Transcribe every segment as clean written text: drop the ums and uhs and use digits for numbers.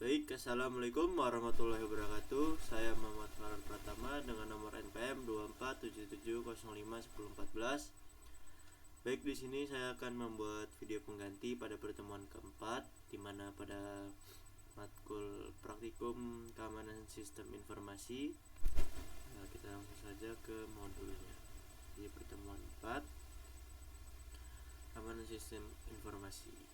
Baik, assalamualaikum warahmatullahi wabarakatuh. Saya Muhammad Farhan Pratama dengan nomor NPM 2477051014. Baik, di sini saya akan membuat video pengganti pada pertemuan keempat, di mana pada matkul praktikum keamanan sistem informasi. Nah, kita langsung saja ke modulnya. Di pertemuan 4, keamanan sistem informasi.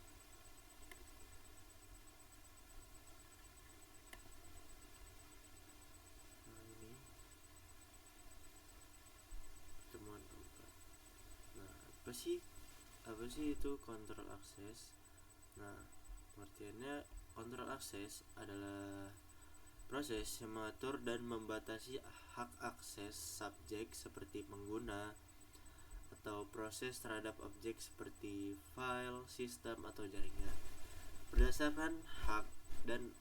Apa sih itu kontrol akses? Nah, pengertiannya kontrol akses adalah proses yang mengatur dan membatasi hak akses subjek seperti pengguna atau proses terhadap objek seperti file, sistem, atau jaringan berdasarkan hak dan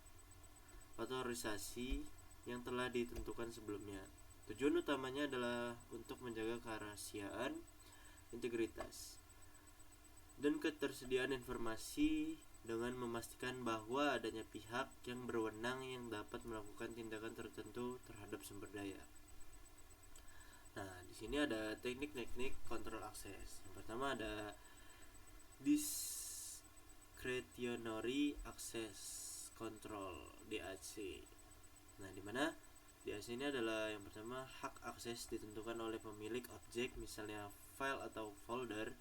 otorisasi yang telah ditentukan sebelumnya. Tujuan utamanya adalah untuk menjaga kerahasiaan, integritas, dan ketersediaan informasi dengan memastikan bahwa adanya pihak yang berwenang yang dapat melakukan tindakan tertentu terhadap sumber daya. Nah, di sini ada teknik-teknik kontrol akses. Yang pertama ada discretionary access control (DAC). Nah, di mana DAC ini adalah yang pertama, hak akses ditentukan oleh pemilik objek, misalnya file atau folder.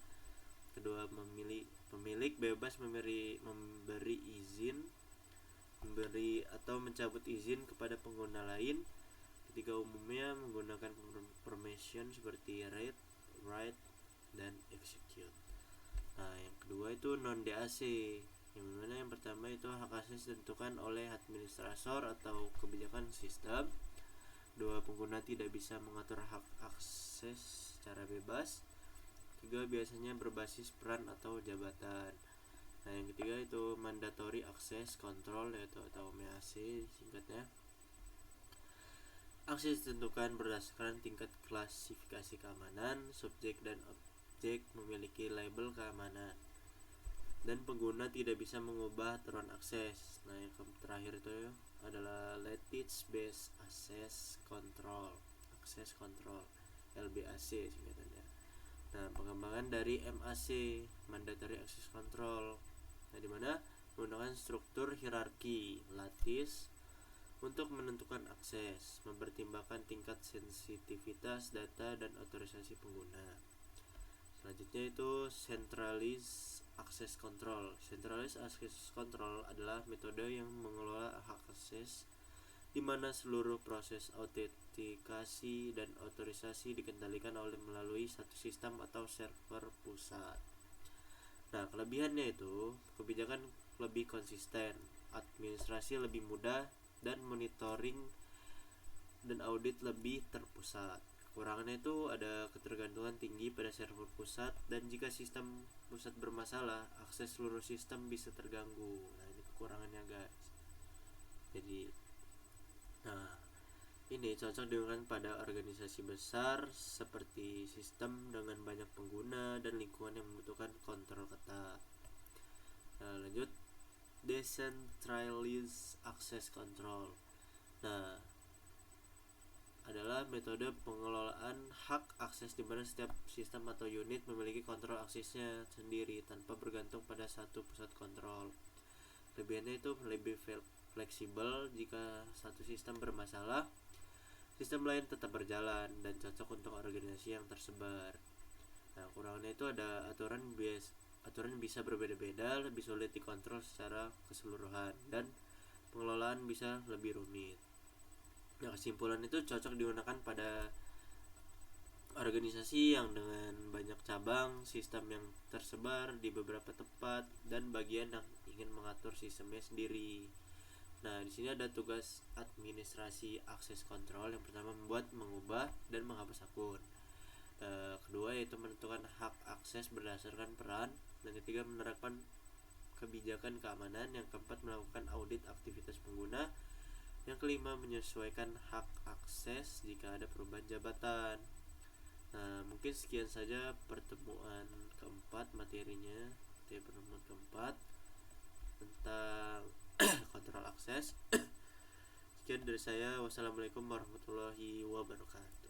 Kedua, pemilik bebas memberi izin, memberi atau mencabut izin kepada pengguna lain. Ketiga, umumnya menggunakan permission seperti read, write, dan execute. Nah, yang kedua itu non DAC, yang mana yang pertama itu hak akses ditentukan oleh administrator atau kebijakan sistem. Dua, pengguna tidak bisa mengatur hak akses secara bebas. Tiga, biasanya berbasis peran atau jabatan. Nah, yang ketiga itu mandatory access control, yaitu atau MAC singkatnya. Akses ditentukan berdasarkan tingkat klasifikasi keamanan. Subjek dan objek memiliki label keamanan, dan pengguna tidak bisa mengubah aturan akses. Nah, yang terakhir itu adalah Lattice Based Access Control, LBAC singkatannya. Nah, pengembangan dari MAC, Mandatory Access Control. Nah, di mana menggunakan struktur hierarki lattice untuk menentukan akses, mempertimbangkan tingkat sensitivitas data dan otorisasi pengguna. Selanjutnya itu Centralized Access Control. Centralized Access Control adalah metode yang mengelola hak akses di mana seluruh proses autentikasi dan otorisasi dikendalikan melalui satu sistem atau server pusat. Nah, kelebihannya itu kebijakan lebih konsisten, administrasi lebih mudah, dan monitoring dan audit lebih terpusat. Kekurangannya itu ada ketergantungan tinggi pada server pusat, dan jika sistem pusat bermasalah, akses seluruh sistem bisa terganggu. Nah, ini kekurangannya, guys. Jadi, ini cocok digunakan pada organisasi besar seperti sistem dengan banyak pengguna dan lingkungan yang membutuhkan kontrol ketat. Nah, lanjut, Decentralized Access Control. Nah, adalah metode pengelolaan hak akses di mana setiap sistem atau unit memiliki kontrol aksesnya sendiri tanpa bergantung pada satu pusat kontrol. Kelebihannya itu lebih fleksibel. Jika satu sistem bermasalah, sistem lain tetap berjalan dan cocok untuk organisasi yang tersebar. Nah, kurangannya itu ada aturan bisa berbeda-beda, lebih sulit dikontrol secara keseluruhan, dan pengelolaan bisa lebih rumit. Nah, kesimpulan itu cocok digunakan pada organisasi yang dengan banyak cabang, sistem yang tersebar di beberapa tempat, dan bagian yang ingin mengatur sistemnya sendiri. Nah, di sini ada tugas administrasi akses kontrol. Yang pertama, membuat, mengubah, dan menghapus akun. Kedua, yaitu menentukan hak akses berdasarkan peran. Dan ketiga, menerapkan kebijakan keamanan. Yang keempat, melakukan audit aktivitas pengguna. Yang kelima, menyesuaikan hak akses jika ada perubahan jabatan. Nah, mungkin sekian saja pertemuan keempat materinya. Pertemuan keempat tentang kontrol akses. Sekian dari saya. Wassalamualaikum warahmatullahi wabarakatuh.